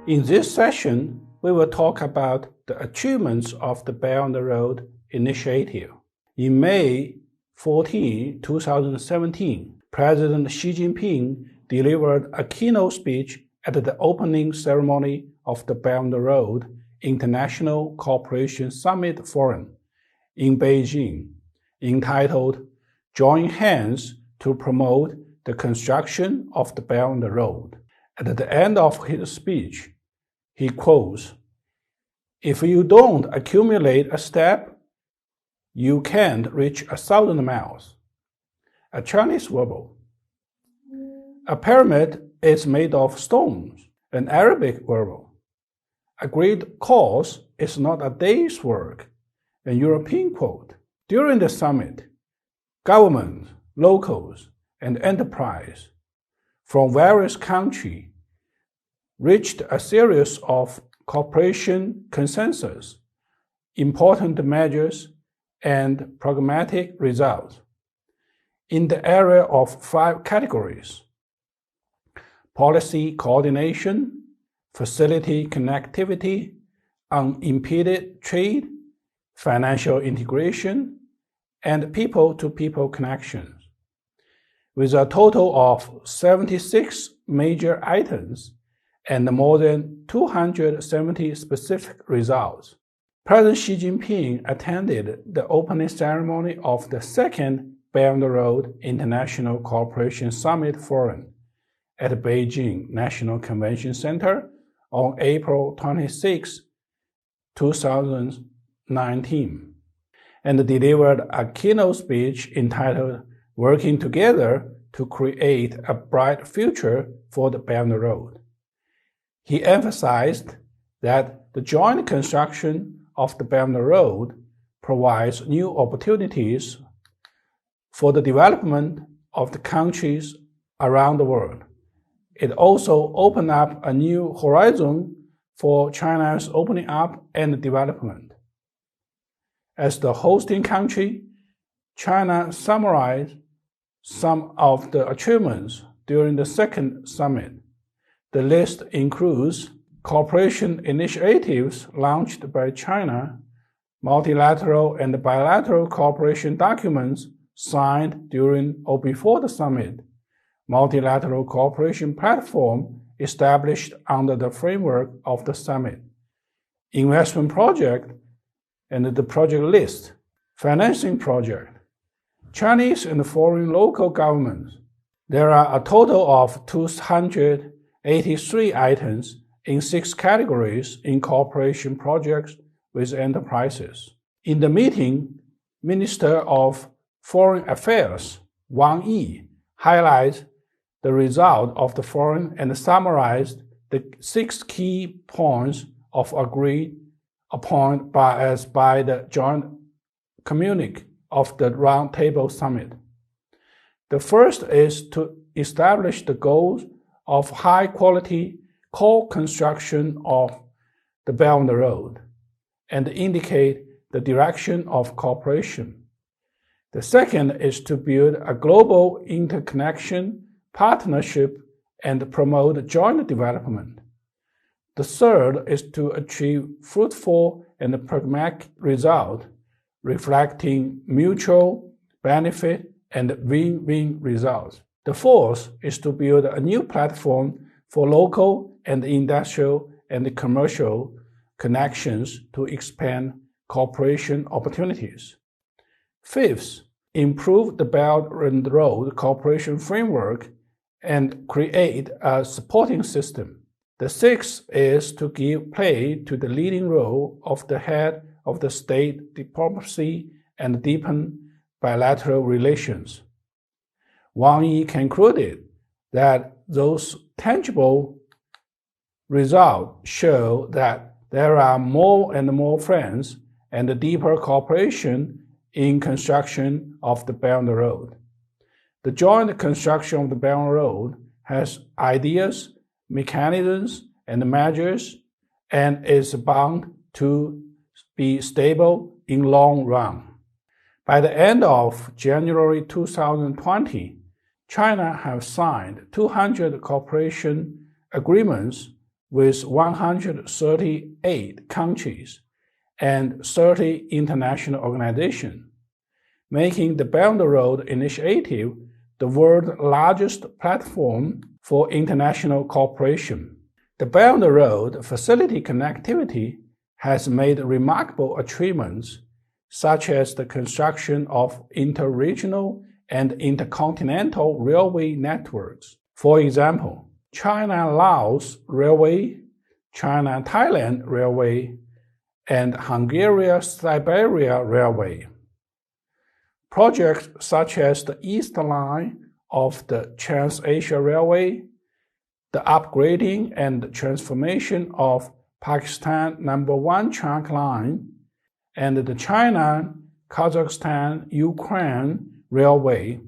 In this session, we will talk about the achievements of the Belt and Road Initiative. In May 14, 2017, President Xi Jinping delivered a keynote speech at the opening ceremony of the Belt and Road International Cooperation Summit Forum in Beijing, entitled "Join Hands to Promote the Construction of the Belt and Road." At the end of his speech, he quotes, "If you don't accumulate a step, you can't reach 1,000 miles." A Chinese verbal. A pyramid is made of stones, an Arabic verbal. A great cause is not a day's work, a European quote. During the summit, governments, locals, and enterprise from various countries reached a series of cooperation consensus, important measures, and pragmatic results in the area of 5 categories: policy coordination, facility connectivity, unimpeded trade, financial integration, and people-to-people connections. With a total of 76 major items and more than 270 specific results, President Xi Jinping attended the opening ceremony of the second Belt and Road International Cooperation Summit Forum at Beijing National Convention Center on April 26, 2019, and delivered a keynote speech entitled "Working Together to Create a Bright Future for the Belt and Road." He emphasized that the joint construction of the Belt and Road provides new opportunities for the development of the countries around the world. It also opened up a new horizon for China's opening up and development. As the hosting country, China summarized some of the achievements during the second summit. The list includes cooperation initiatives launched by China, multilateral and bilateral cooperation documents signed during or before the summit, multilateral cooperation platform established under the framework of the summit, investment project and the project list, financing project, Chinese and foreign local governments. There are a total of 283 items in 6 categories in cooperation projects with enterprises. In the meeting, Minister of Foreign Affairs Wang Yi highlighted the result of the forum and summarized the 6 key points of agreed upon by the joint communique of the Roundtable Summit. The first is to establish the goals of high-quality co-construction of the Belt and Road and indicate the direction of cooperation. The second is to build a global interconnection partnership and promote joint development. The third is to achieve fruitful and pragmatic results, reflecting mutual benefit and win-win results. The fourth is to build a new platform for local and industrial and commercial connections to expand cooperation opportunities. Fifth, improve the Belt and Road cooperation framework and create a supporting system. The sixth is to give play to the leading role of the head of the state diplomacy and deepen bilateral relations. Wang Yi concluded that those tangible results show that there are more and more friends and deeper cooperation in construction of the Belt and Road. The joint construction of the Belt and Road has ideas, mechanisms, and measures, and is bound to be stable in long run. By the end of January 2020, China has signed 200 cooperation agreements with 138 countries and 30 international organizations, making the Belt and Road Initiative the world's largest platform for international cooperation. The Belt and Road facility connectivity has made remarkable achievements, such as the construction of interregional and intercontinental railway networks. For example, China-Laos Railway, China-Thailand Railway, and Hungary-Siberia Railway. Projects such as the East Line of the Trans-Asia Railway, the upgrading and transformation of Pakistan No. 1 trunk line, and the China-Kazakhstan-Ukraine Railway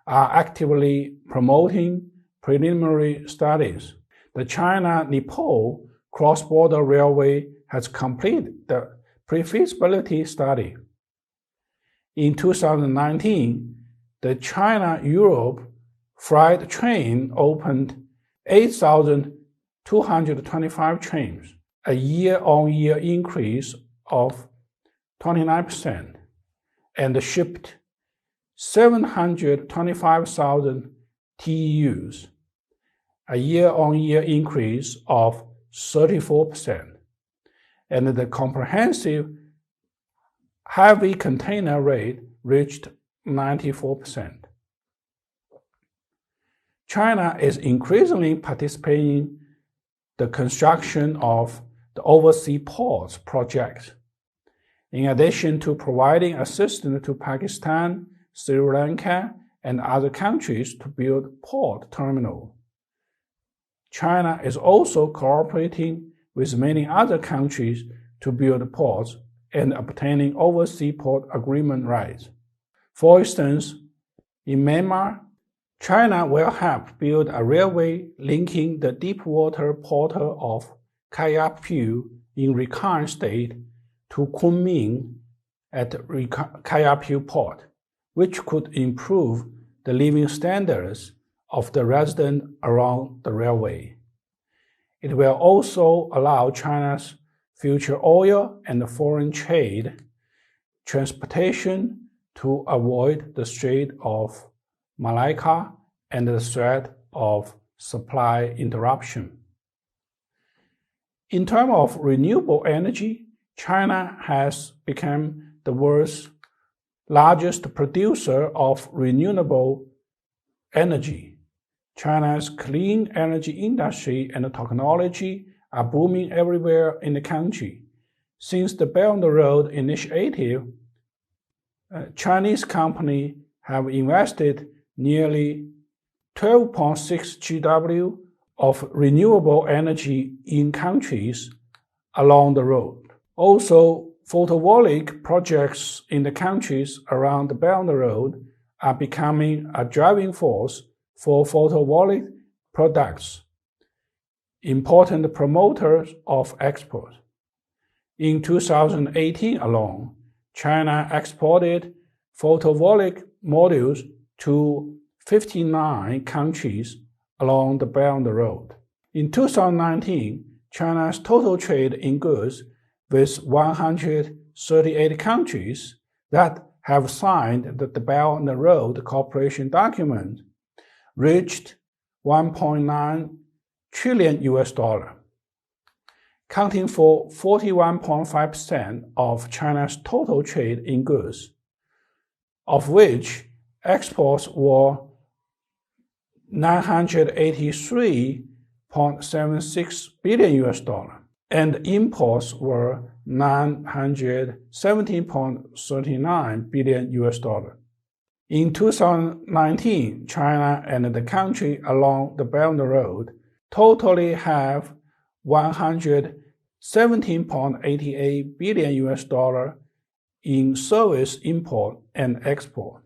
are actively promoting preliminary studies. The China-Nepal cross-border railway has completed the pre-feasibility study. In 2019, the China-Europe freight train opened 8,225 trains, a year-on-year increase of 29%, and shipped 725,000 TEUs, a year-on-year increase of 34%, and the comprehensive heavy container rate reached 94%. China is increasingly participating in the construction of the Overseas Ports project. In addition to providing assistance to Pakistan, Sri Lanka, and other countries to build port terminals, China is also cooperating with many other countries to build ports and obtaining overseas port agreement rights. For instance, in Myanmar, China will help build a railway linking the deepwater port of Kai Pu in Rakhine State to Kunming at Kai Pu Port, which could improve the living standards of the residents around the railway. It will also allow China's future oil and foreign trade transportation to avoid the Strait of Malacca and the threat of supply interruption. In terms of renewable energy, China has become the world's largest producer of renewable energy. China's clean energy industry and technology are booming everywhere in the country. Since the Belt and Road Initiative, Chinese companies have invested nearly 12.6 GW of renewable energy in countries along the road. Also, photovoltaic projects in the countries around the Belt and Road are becoming a driving force for photovoltaic products, important promoters of export. In 2018 alone, China exported photovoltaic modules to 59 countries along the Belt and Road. In 2019, China's total trade in goods with 138 countries that have signed the Belt and Road Cooperation Document reached $1.9 trillion, counting for 41.5% of China's total trade in goods, of which exports were $983.76 billion and imports were $917.39 billion. In 2019, China and the country along the Belt and Road totally have $117.88 billion in service import and export,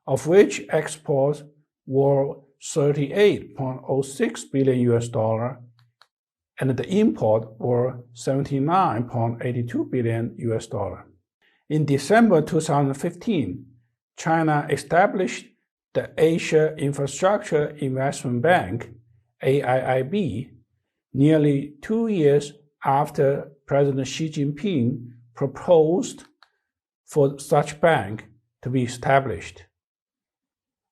of which exports were $38.06 billion and the import were $79.82 billion. In December 2015, China established the Asia Infrastructure Investment Bank AIIB, nearly 2 years after President Xi Jinping proposed for such bank to be established.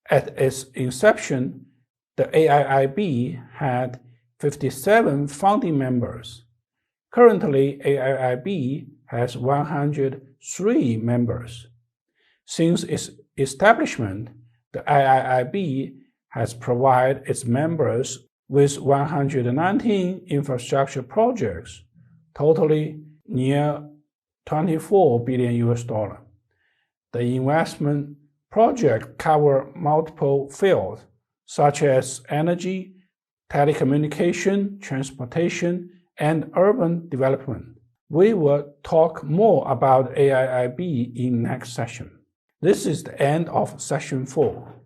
At its inception, the AIIB had 57 founding members. Currently, AIIB has 103 members. Since its establishment, the AIIB has provided its members with 119 infrastructure projects, totaling near $24 billion. The investment projects cover multiple fields, such as energy, telecommunication, transportation, and urban development. We will talk more about AIIB in next session. This is the end of session 4.